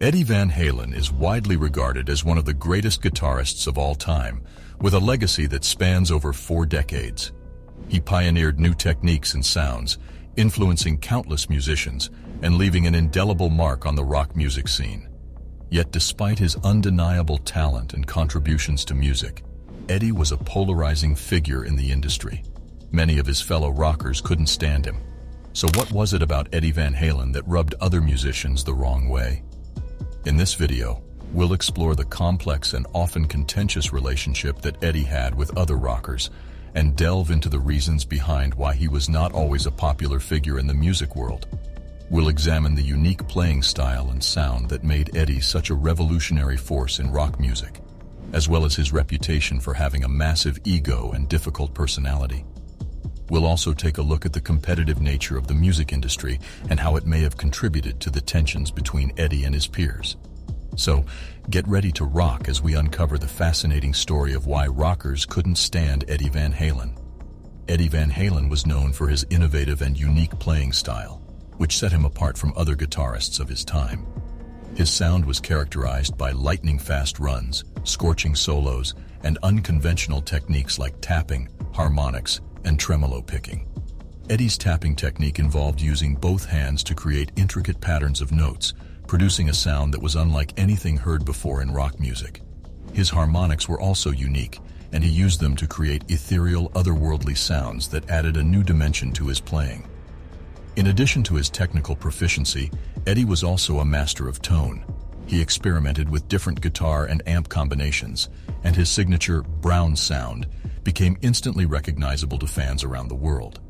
Eddie Van Halen is widely regarded as one of the greatest guitarists of all time, with a legacy that spans over 4 decades. He pioneered new techniques and sounds, influencing countless musicians and leaving an indelible mark on the rock music scene. Yet despite his undeniable talent and contributions to music, Eddie was a polarizing figure in the industry. Many of his fellow rockers couldn't stand him. So what was it about Eddie Van Halen that rubbed other musicians the wrong way? In this video, we'll explore the complex and often contentious relationship that Eddie had with other rockers and delve into the reasons behind why he was not always a popular figure in the music world. We'll examine the unique playing style and sound that made Eddie such a revolutionary force in rock music, as well as his reputation for having a massive ego and difficult personality. We'll also take a look at the competitive nature of the music industry and how it may have contributed to the tensions between Eddie and his peers. So, get ready to rock as we uncover the fascinating story of why rockers couldn't stand Eddie Van Halen. Eddie Van Halen was known for his innovative and unique playing style, which set him apart from other guitarists of his time. His sound was characterized by lightning-fast runs, scorching solos, and unconventional techniques like tapping, harmonics, and tremolo picking. Eddie's tapping technique involved using both hands to create intricate patterns of notes, producing a sound that was unlike anything heard before in rock music. His harmonics were also unique, and he used them to create ethereal, otherworldly sounds that added a new dimension to his playing. In addition to his technical proficiency, Eddie was also a master of tone. He experimented with different guitar and amp combinations, and his signature brown sound became instantly recognizable to fans around the world.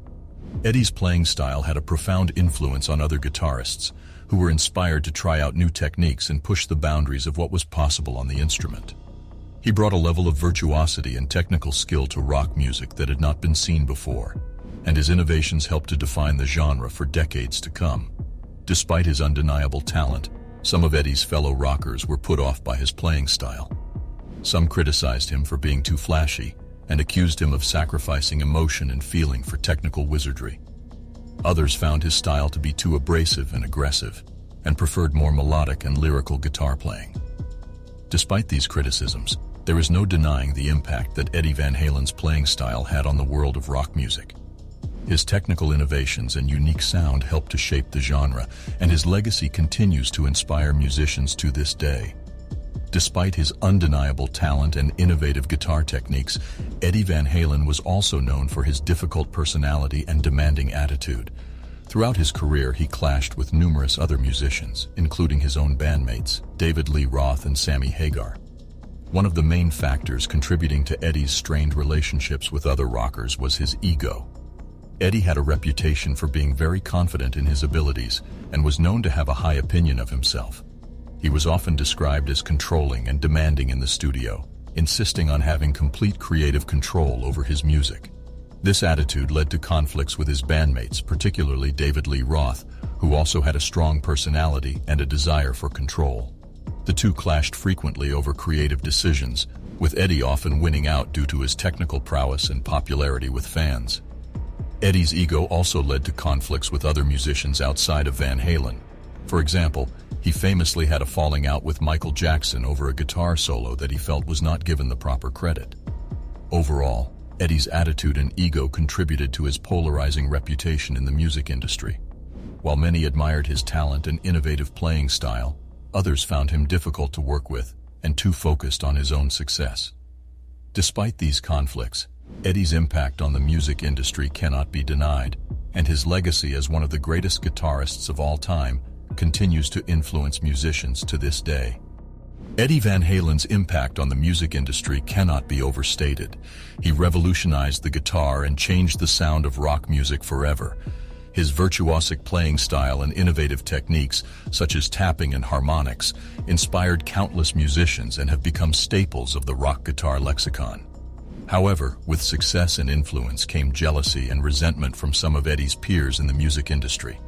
Eddie's playing style had a profound influence on other guitarists, who were inspired to try out new techniques and push the boundaries of what was possible on the instrument. He brought a level of virtuosity and technical skill to rock music that had not been seen before, and his innovations helped to define the genre for decades to come. Despite his undeniable talent, some of Eddie's fellow rockers were put off by his playing style. Some criticized him for being too flashy and accused him of sacrificing emotion and feeling for technical wizardry. Others found his style to be too abrasive and aggressive, and preferred more melodic and lyrical guitar playing. Despite these criticisms, there is no denying the impact that Eddie Van Halen's playing style had on the world of rock music. His technical innovations and unique sound helped to shape the genre, and his legacy continues to inspire musicians to this day. Despite his undeniable talent and innovative guitar techniques, Eddie Van Halen was also known for his difficult personality and demanding attitude. Throughout his career, he clashed with numerous other musicians, including his own bandmates, David Lee Roth and Sammy Hagar. One of the main factors contributing to Eddie's strained relationships with other rockers was his ego. Eddie had a reputation for being very confident in his abilities and was known to have a high opinion of himself. He was often described as controlling and demanding in the studio, insisting on having complete creative control over his music. This attitude led to conflicts with his bandmates, particularly David Lee Roth, who also had a strong personality and a desire for control. The two clashed frequently over creative decisions, with Eddie often winning out due to his technical prowess and popularity with fans. Eddie's ego also led to conflicts with other musicians outside of Van Halen. For example, he famously had a falling out with Michael Jackson over a guitar solo that he felt was not given the proper credit. Overall, Eddie's attitude and ego contributed to his polarizing reputation in the music industry. While many admired his talent and innovative playing style, others found him difficult to work with and too focused on his own success. Despite these conflicts, Eddie's impact on the music industry cannot be denied, and his legacy as one of the greatest guitarists of all time continues to influence musicians to this day. Eddie Van Halen's impact on the music industry cannot be overstated. He revolutionized the guitar and changed the sound of rock music forever. His virtuosic playing style and innovative techniques, such as tapping and harmonics, inspired countless musicians and have become staples of the rock guitar lexicon. However, with success and influence came jealousy and resentment from some of Eddie's peers in the music industry.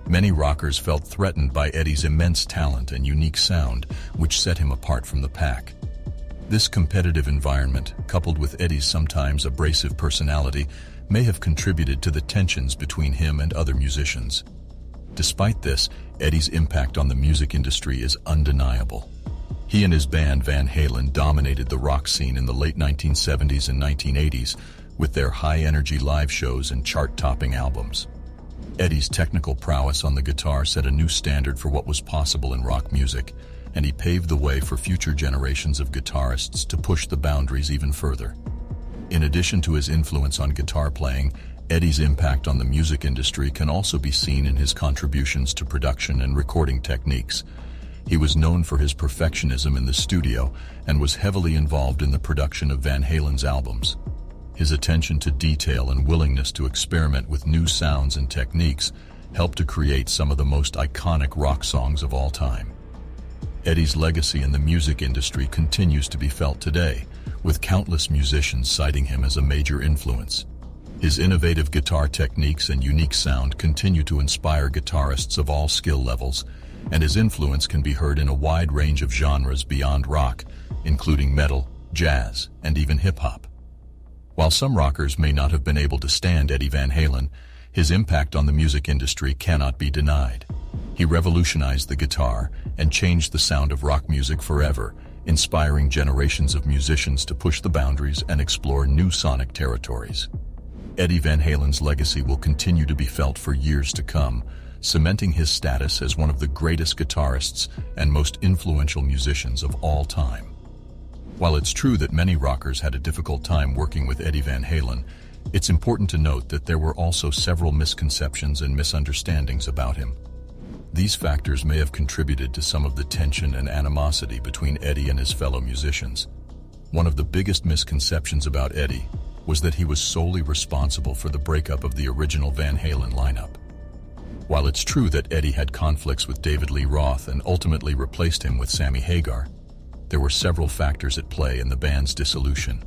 Many rockers felt threatened by Eddie's immense talent and unique sound, which set him apart from the pack. This competitive environment, coupled with Eddie's sometimes abrasive personality, may have contributed to the tensions between him and other musicians. Despite this, Eddie's impact on the music industry is undeniable. He and his band Van Halen dominated the rock scene in the late 1970s and 1980s with their high-energy live shows and chart-topping albums. Eddie's technical prowess on the guitar set a new standard for what was possible in rock music, and he paved the way for future generations of guitarists to push the boundaries even further. In addition to his influence on guitar playing, Eddie's impact on the music industry can also be seen in his contributions to production and recording techniques. He was known for his perfectionism in the studio and was heavily involved in the production of Van Halen's albums. His attention to detail and willingness to experiment with new sounds and techniques helped to create some of the most iconic rock songs of all time. Eddie's legacy in the music industry continues to be felt today, with countless musicians citing him as a major influence. His innovative guitar techniques and unique sound continue to inspire guitarists of all skill levels, and his influence can be heard in a wide range of genres beyond rock, including metal, jazz, and even hip-hop. While some rockers may not have been able to stand Eddie Van Halen, his impact on the music industry cannot be denied. He revolutionized the guitar and changed the sound of rock music forever, inspiring generations of musicians to push the boundaries and explore new sonic territories. Eddie Van Halen's legacy will continue to be felt for years to come, cementing his status as one of the greatest guitarists and most influential musicians of all time. While it's true that many rockers had a difficult time working with Eddie Van Halen, it's important to note that there were also several misconceptions and misunderstandings about him. These factors may have contributed to some of the tension and animosity between Eddie and his fellow musicians. One of the biggest misconceptions about Eddie was that he was solely responsible for the breakup of the original Van Halen lineup. While it's true that Eddie had conflicts with David Lee Roth and ultimately replaced him with Sammy Hagar, there were several factors at play in the band's dissolution.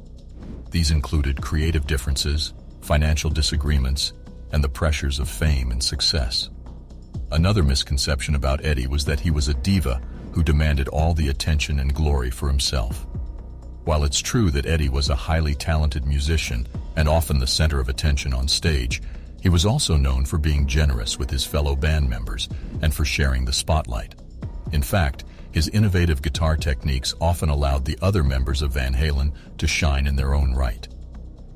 These included creative differences, financial disagreements, and the pressures of fame and success. Another misconception about Eddie was that he was a diva who demanded all the attention and glory for himself. While it's true that Eddie was a highly talented musician and often the center of attention on stage, he was also known for being generous with his fellow band members and for sharing the spotlight. In fact, his innovative guitar techniques often allowed the other members of Van Halen to shine in their own right.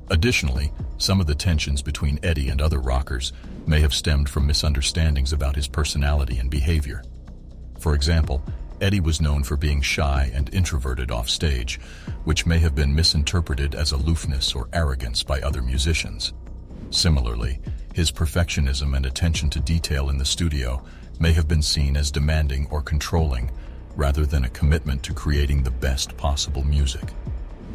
Additionally, some of the tensions between Eddie and other rockers may have stemmed from misunderstandings about his personality and behavior. For example, Eddie was known for being shy and introverted off stage, which may have been misinterpreted as aloofness or arrogance by other musicians. Similarly, his perfectionism and attention to detail in the studio may have been seen as demanding or controlling, rather than a commitment to creating the best possible music.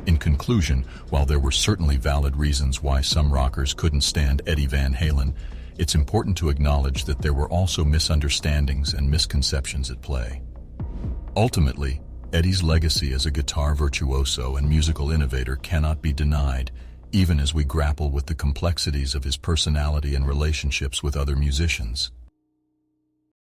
In conclusion, while there were certainly valid reasons why some rockers couldn't stand Eddie Van Halen, it's important to acknowledge that there were also misunderstandings and misconceptions at play. Ultimately, Eddie's legacy as a guitar virtuoso and musical innovator cannot be denied, even as we grapple with the complexities of his personality and relationships with other musicians.